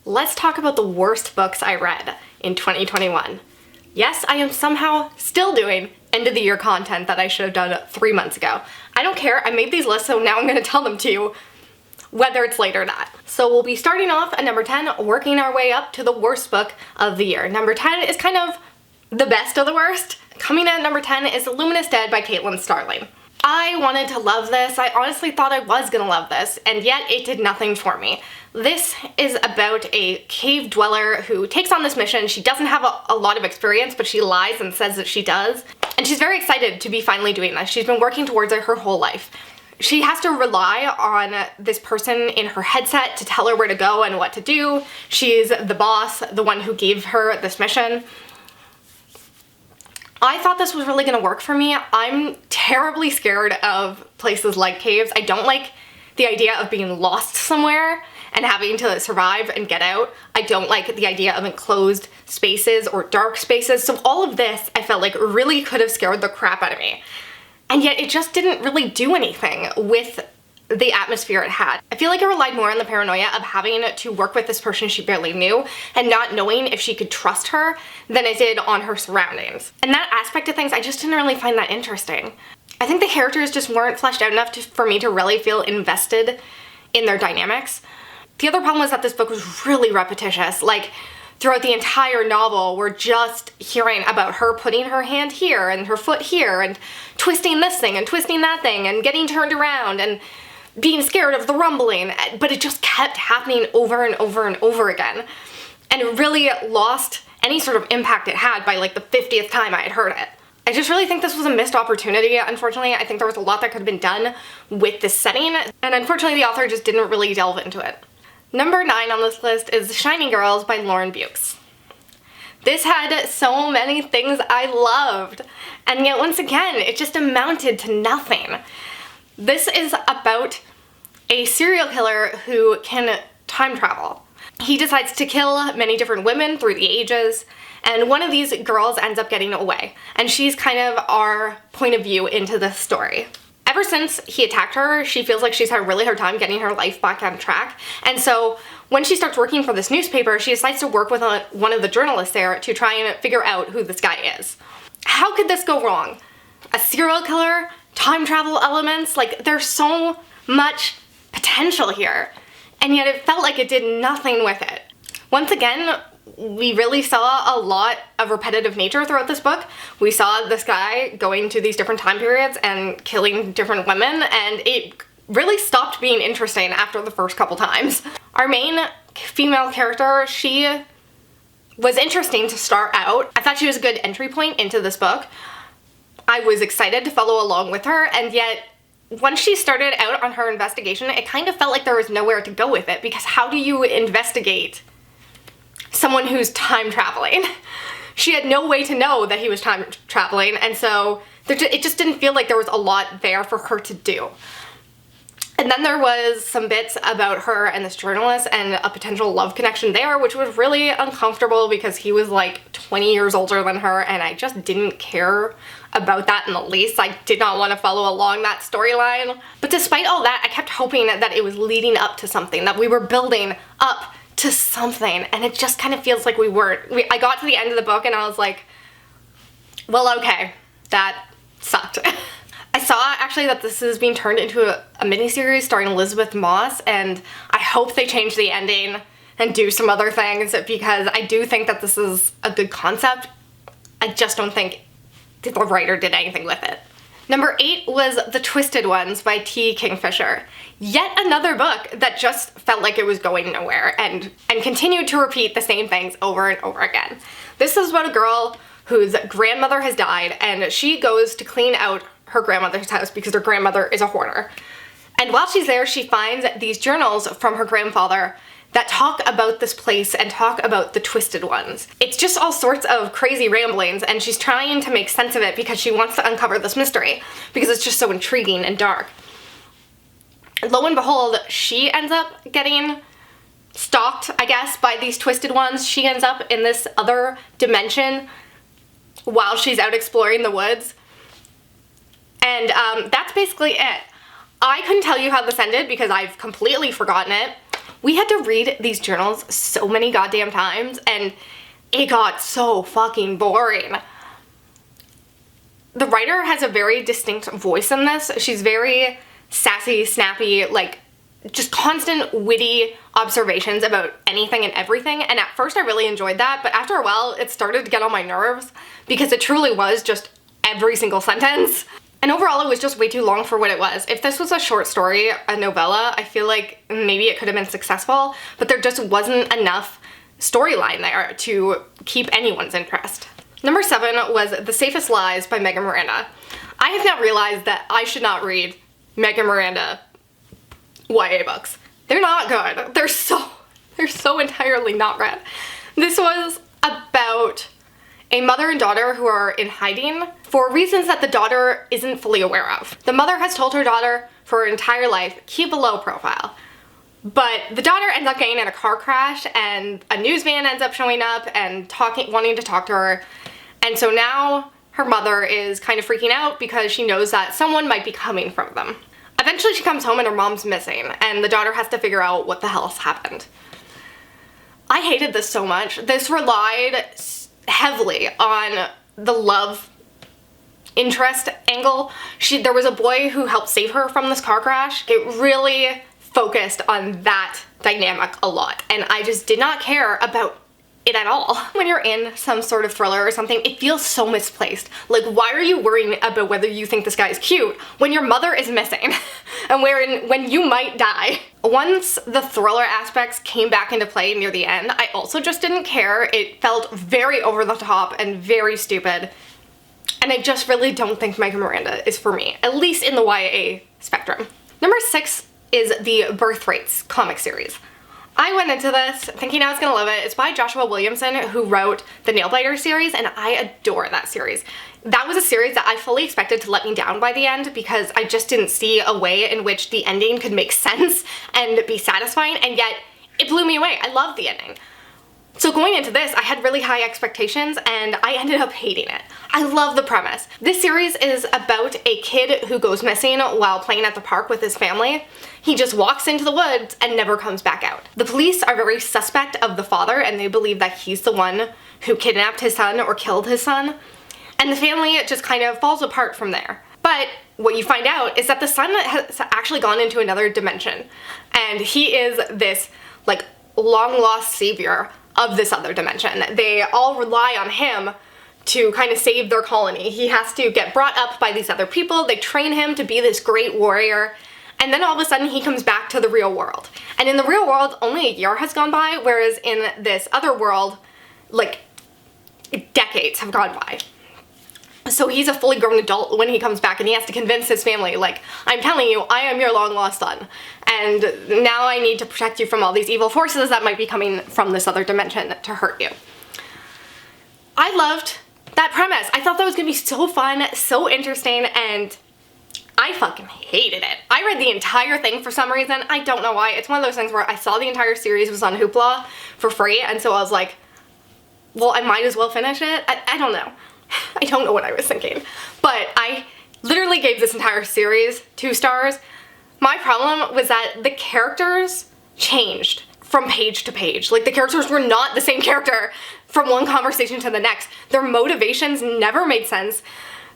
let's talk about the worst books I read in 2021. Yes, I am somehow still doing end of the year content that I should have done 3 months ago. I don't care, I made these lists, so now I'm gonna tell them to you whether it's late or not. So we'll be starting off at number 10, working our way up to the worst book of the year. Number 10 is kind of the best of the worst. Coming in at number 10 is Luminous Dead by Caitlin Starling. I wanted to love this. I honestly thought I was gonna love this, and yet it did nothing for me. This is about a cave dweller who takes on this mission. She doesn't have a lot of experience, but she lies and says that she does. And she's very excited to be finally doing this. She's been working towards it her whole life. She has to rely on this person in her headset to tell her where to go and what to do. She's the boss, the one who gave her this mission. I thought this was really gonna work for me. I'm terribly scared of places like caves. I don't like the idea of being lost somewhere and having to survive and get out. I don't like the idea of enclosed spaces or dark spaces. So all of this, I felt like really could have scared the crap out of me. And yet it just didn't really do anything with the atmosphere it had. I feel like it relied more on the paranoia of having to work with this person she barely knew and not knowing if she could trust her than it did on her surroundings. And that aspect of things, I just didn't really find that interesting. I think the characters just weren't fleshed out enough for me to really feel invested in their dynamics. The other problem was that this book was really repetitious. Like, throughout the entire novel, we're just hearing about her putting her hand here and her foot here and twisting this thing and twisting that thing and getting turned around and being scared of the rumbling, but it just kept happening over and over and over again. And it really lost any sort of impact it had by like the 50th time I had heard it. I just really think this was a missed opportunity, unfortunately. I think there was a lot that could have been done with this setting, and unfortunately the author just didn't really delve into it. Number 9 on this list is Shining Girls by Lauren Bukes. This had so many things I loved, and yet once again, it just amounted to nothing. This is about a serial killer who can time travel. He decides to kill many different women through the ages, and one of these girls ends up getting away, and she's kind of our point of view into this story. Ever since he attacked her, she feels like she's had a really hard time getting her life back on track, and so when she starts working for this newspaper, she decides to work with one of the journalists there to try and figure out who this guy is. How could this go wrong? A serial killer? Time travel elements? Like, there's so much potential here, and yet it felt like it did nothing with it. Once again, we really saw a lot of repetitive nature throughout this book. We saw this guy going to these different time periods and killing different women, and it really stopped being interesting after the first couple times. Our main female character, she was interesting to start out. I thought she was a good entry point into this book. I was excited to follow along with her, and yet once she started out on her investigation, it kind of felt like there was nowhere to go with it, because how do you investigate someone who's time traveling? She had no way to know that he was time traveling, and so it just didn't feel like there was a lot there for her to do. And then there was some bits about her and this journalist and a potential love connection there, which was really uncomfortable because he was like 20 years older than her, and I just didn't care about that in the least. I did not want to follow along that storyline. But despite all that, I kept hoping that it was leading up to something, that we were building up to something, and it just kind of feels like we weren't. I got to the end of the book and I was like, well, okay, that sucked. I saw actually that this is being turned into a miniseries starring Elizabeth Moss, and I hope they change the ending and do some other things, because I do think that this is a good concept. I just don't think the writer did anything with it. Number 8 was The Twisted Ones by T. Kingfisher. Yet another book that just felt like it was going nowhere and continued to repeat the same things over and over again. This is about a girl whose grandmother has died, and she goes to clean out her grandmother's house because her grandmother is a hoarder. And while she's there, she finds these journals from her grandfather that talk about this place and talk about the Twisted Ones. It's just all sorts of crazy ramblings, and she's trying to make sense of it because she wants to uncover this mystery because it's just so intriguing and dark. Lo and behold, she ends up getting stalked, I guess, by these Twisted Ones. She ends up in this other dimension while she's out exploring the woods. And that's basically it. I couldn't tell you how this ended because I've completely forgotten it. We had to read these journals so many goddamn times, and it got so fucking boring. The writer has a very distinct voice in this. She's very sassy, snappy, like just constant witty observations about anything and everything, and at first I really enjoyed that, but after a while it started to get on my nerves because it truly was just every single sentence. And overall it was just way too long for what it was. If this was a short story, a novella, I feel like maybe it could have been successful, but there just wasn't enough storyline there to keep anyone's interest. Number 7 was The Safest Lies by Megan Miranda. I have now realized that I should not read Megan Miranda YA books. They're not good. They're so entirely not read. This was about a mother and daughter who are in hiding for reasons that the daughter isn't fully aware of. The mother has told her daughter for her entire life, keep a low profile. But the daughter ends up getting in a car crash and a news van ends up showing up and wanting to talk to her. And so now her mother is kind of freaking out because she knows that someone might be coming from them. Eventually she comes home and her mom's missing, and the daughter has to figure out what the hell's happened. I hated this so much. This relied heavily on the love interest angle. There was a boy who helped save her from this car crash. It really focused on that dynamic a lot, and I just did not care about it at all. When you're in some sort of thriller or something, it feels so misplaced. Like, why are you worrying about whether you think this guy is cute when your mother is missing and when you might die? Once the thriller aspects came back into play near the end, I also just didn't care. It felt very over the top and very stupid, and I just really don't think Megan Miranda is for me, at least in the YA spectrum. Number 6 is the Birthrights comic series. I went into this thinking I was gonna love it. It's by Joshua Williamson, who wrote the Nailbiter series, and I adore that series. That was a series that I fully expected to let me down by the end because I just didn't see a way in which the ending could make sense and be satisfying, and yet it blew me away. I loved the ending. So going into this, I had really high expectations and I ended up hating it. I love the premise. This series is about a kid who goes missing while playing at the park with his family. He just walks into the woods and never comes back out. The police are very suspect of the father and they believe that he's the one who kidnapped his son or killed his son. And the family just kind of falls apart from there. But what you find out is that the son has actually gone into another dimension. And he is this like long lost savior of this other dimension. They all rely on him to kind of save their colony. He has to get brought up by these other people. They train him to be this great warrior. And then all of a sudden he comes back to the real world. And in the real world, only a year has gone by, whereas in this other world, like decades have gone by. So he's a fully grown adult when he comes back and he has to convince his family, like, I'm telling you, I am your long lost son. And now I need to protect you from all these evil forces that might be coming from this other dimension to hurt you. I loved that premise. I thought that was gonna be so fun, so interesting, and I fucking hated it. I read the entire thing for some reason. I don't know why. It's one of those things where I saw the entire series was on Hoopla for free, and so I was like, well, I might as well finish it. I don't know. I don't know what I was thinking. But I literally gave this entire series 2 stars. My problem was that the characters changed from page to page. Like, the characters were not the same character from one conversation to the next. Their motivations never made sense.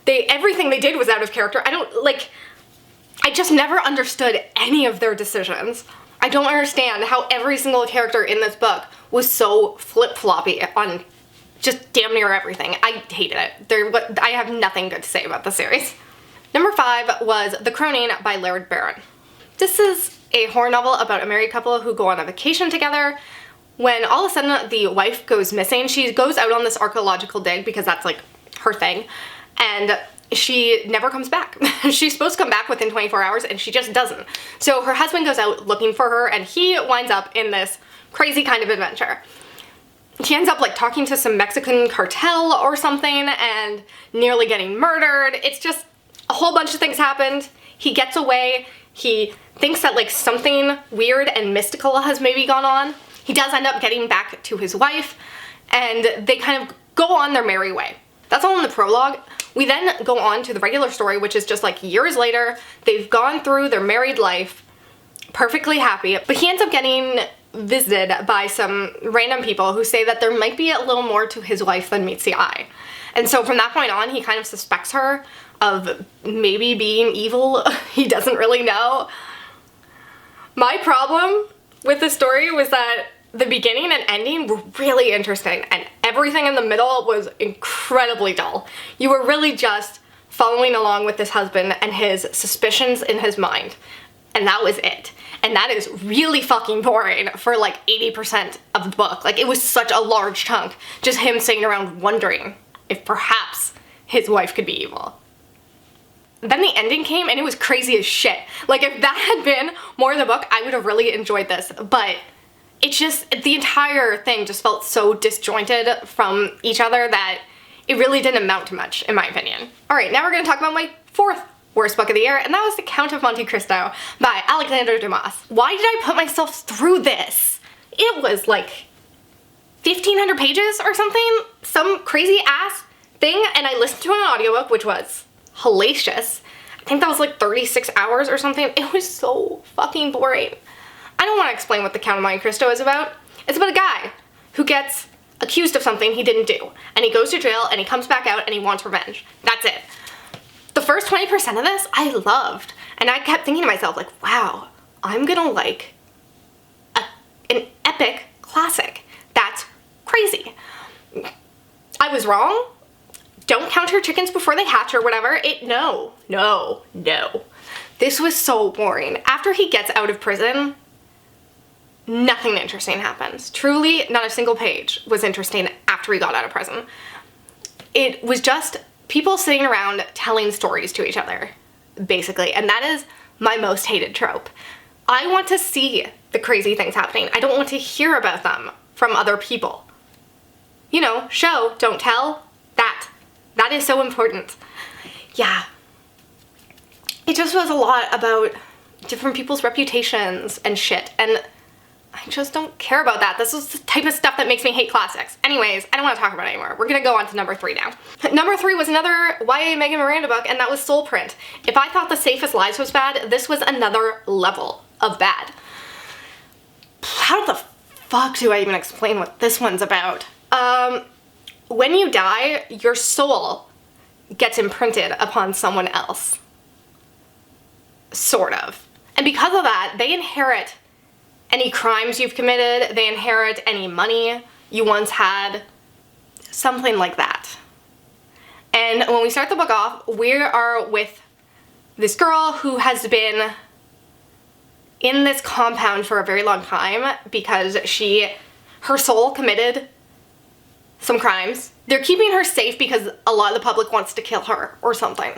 Everything they did was out of character. I just never understood any of their decisions. I don't understand how every single character in this book was so flip-floppy on just damn near everything. I hated it. I have nothing good to say about the series. Number 5 was The Crone by Laird Barron. This is a horror novel about a married couple who go on a vacation together. When all of a sudden the wife goes missing, she goes out on this archaeological dig because that's like her thing, and she never comes back. She's supposed to come back within 24 hours and she just doesn't. So her husband goes out looking for her and he winds up in this crazy kind of adventure. He ends up like talking to some Mexican cartel or something and nearly getting murdered. It's just a whole bunch of things happened. He gets away. He thinks that like something weird and mystical has maybe gone on. He does end up getting back to his wife and they kind of go on their merry way. That's all in the prologue. We then go on to the regular story, which is just like years later. They've gone through their married life. perfectly happy, but he ends up getting visited by some random people who say that there might be a little more to his wife than meets the eye. And so from that point on, he kind of suspects her of maybe being evil. He doesn't really know. My problem with the story was that the beginning and ending were really interesting, and everything in the middle was incredibly dull. You were really just following along with this husband and his suspicions in his mind, and that was it. And that is really fucking boring for like 80% of the book. Like, it was such a large chunk, just him sitting around wondering if perhaps his wife could be evil. Then the ending came and it was crazy as shit. Like, if that had been more of the book, I would have really enjoyed this, but it's just, the entire thing just felt so disjointed from each other that it really didn't amount to much, in my opinion. All right, now we're gonna talk about my fourth worst book of the year, and that was The Count of Monte Cristo by Alexander Dumas. Why did I put myself through this? It was like 1,500 pages or something, some crazy ass thing, and I listened to an audiobook, which was hellacious. I think that was like 36 hours or something. It was so fucking boring. I don't want to explain what The Count of Monte Cristo is about. It's about a guy who gets accused of something he didn't do, and he goes to jail and he comes back out and he wants revenge. That's it. The first 20% of this I loved, and I kept thinking to myself, like, wow, I'm gonna like an epic classic. That's crazy. I was wrong. Don't count your chickens before they hatch or whatever. No. This was so boring. After he gets out of prison, nothing interesting happens. Truly, not a single page was interesting after he got out of prison. It was just people sitting around telling stories to each other, basically, and that is my most hated trope. I want to see the crazy things happening. I don't want to hear about them from other people. You know, show, don't tell. That is so important. Yeah. It just was a lot about different people's reputations and shit, and I just don't care about that. This is the type of stuff that makes me hate classics. Anyways, I don't want to talk about it anymore. We're gonna go on to number 3 now. Number 3 was another YA Megan Miranda book, and that was Soul Print. If I thought The Safest Lives was bad, this was another level of bad. How the fuck do I even explain what this one's about? When you die, your soul gets imprinted upon someone else. Sort of. And because of that, they inherit any crimes you've committed, they inherit any money you once had, something like that. And when we start the book off, we are with this girl who has been in this compound for a very long time because her soul committed some crimes. They're keeping her safe because a lot of the public wants to kill her or something.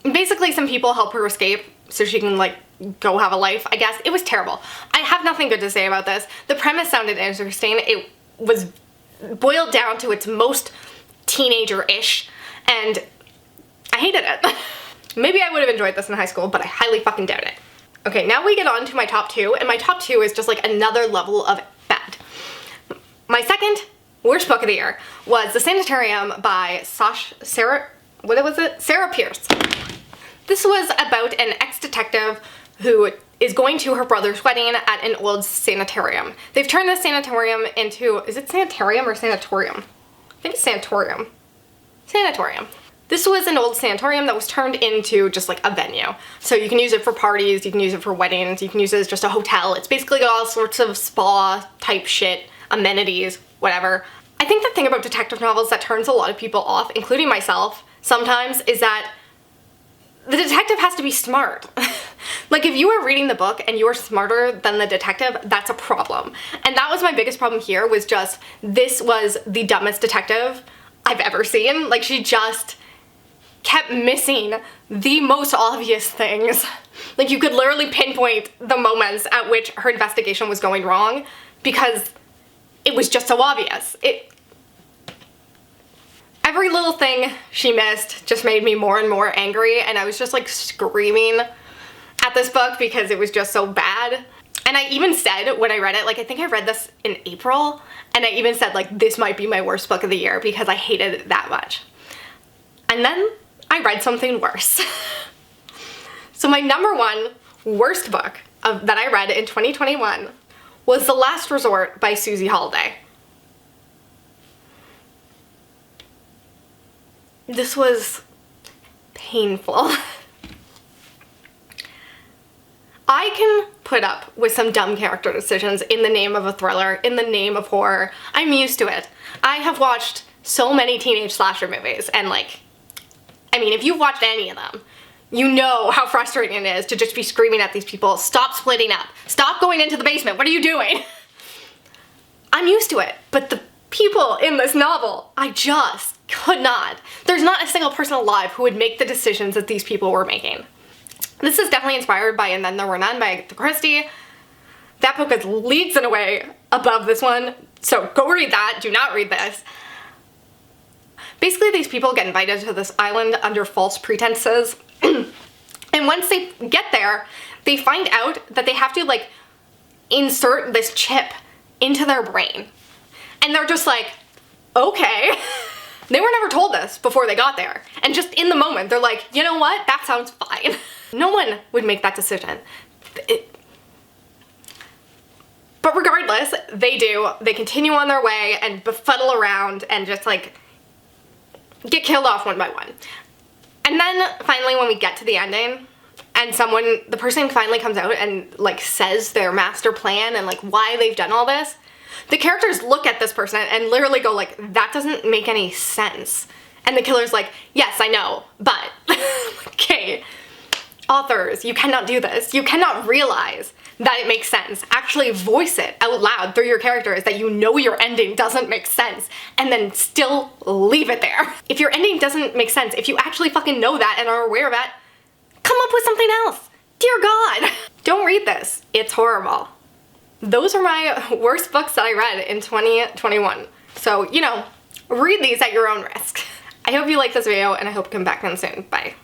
Basically, some people help her escape so she can, like, go have a life, I guess. It was terrible. I have nothing good to say about this. The premise sounded interesting. It was boiled down to its most teenager-ish, and I hated it. Maybe I would have enjoyed this in high school, but I highly fucking doubt it. Okay, now we get on to my top 2, and my top 2 is just, like, another level of bad. My second worst book of the year was The Sanitarium by Sarah Pierce. This was about an ex-detective who is going to her brother's wedding at an old sanitarium. They've turned the sanitarium into, is it sanitarium or sanatorium? I think it's sanatorium. Sanatorium. This was an old sanatorium that was turned into just like a venue. So you can use it for parties, you can use it for weddings, you can use it as just a hotel. It's basically got all sorts of spa type shit, amenities, whatever. I think the thing about detective novels that turns a lot of people off, including myself, sometimes, is that the detective has to be smart. Like, if you are reading the book and you are smarter than the detective, that's a problem. And that was my biggest problem here, was just, this was the dumbest detective I've ever seen. Like, she just kept missing the most obvious things. Like, you could literally pinpoint the moments at which her investigation was going wrong because it was just so obvious. Every little thing she missed just made me more and more angry, and I was just like screaming at this book because it was just so bad. And I even said when I read it, like, I think I read this in April, and I even said, like, this might be my worst book of the year because I hated it that much. And then I read something worse. So my number 1 worst book that I read in 2021 was The Last Resort by Susie Holiday. This was painful. I can put up with some dumb character decisions in the name of a thriller, in the name of horror. I'm used to it. I have watched so many teenage slasher movies, and like, I mean, if you've watched any of them, you know how frustrating it is to just be screaming at these people, stop splitting up, stop going into the basement, what are you doing? I'm used to it, but the people in this novel, I just could not. There's not a single person alive who would make the decisions that these people were making. This is definitely inspired by And Then There Were None by Agatha Christie. That book is leagues and away above this one, so go read that, do not read this. Basically, these people get invited to this island under false pretenses, and once they get there, they find out that they have to like insert this chip into their brain. And they're just like, okay. They were never told this before they got there. And just in the moment, they're like, you know what? That sounds fine. No one would make that decision. But regardless, they do. They continue on their way and befuddle around and just like get killed off one by one. And then finally when we get to the ending and the person finally comes out and like says their master plan and like why they've done all this, the characters look at this person and literally go like, that doesn't make any sense. And the killer's like, yes, I know, but okay, authors, you cannot do this. You cannot realize that it makes sense. Actually voice it out loud through your characters that you know your ending doesn't make sense and then still leave it there. If your ending doesn't make sense, if you actually fucking know that and are aware of it, come up with something else. Dear God. Don't read this. It's horrible. Those are my worst books that I read in 2021. So, you know, read these at your own risk. I hope you liked this video and I hope you come back again soon. Bye.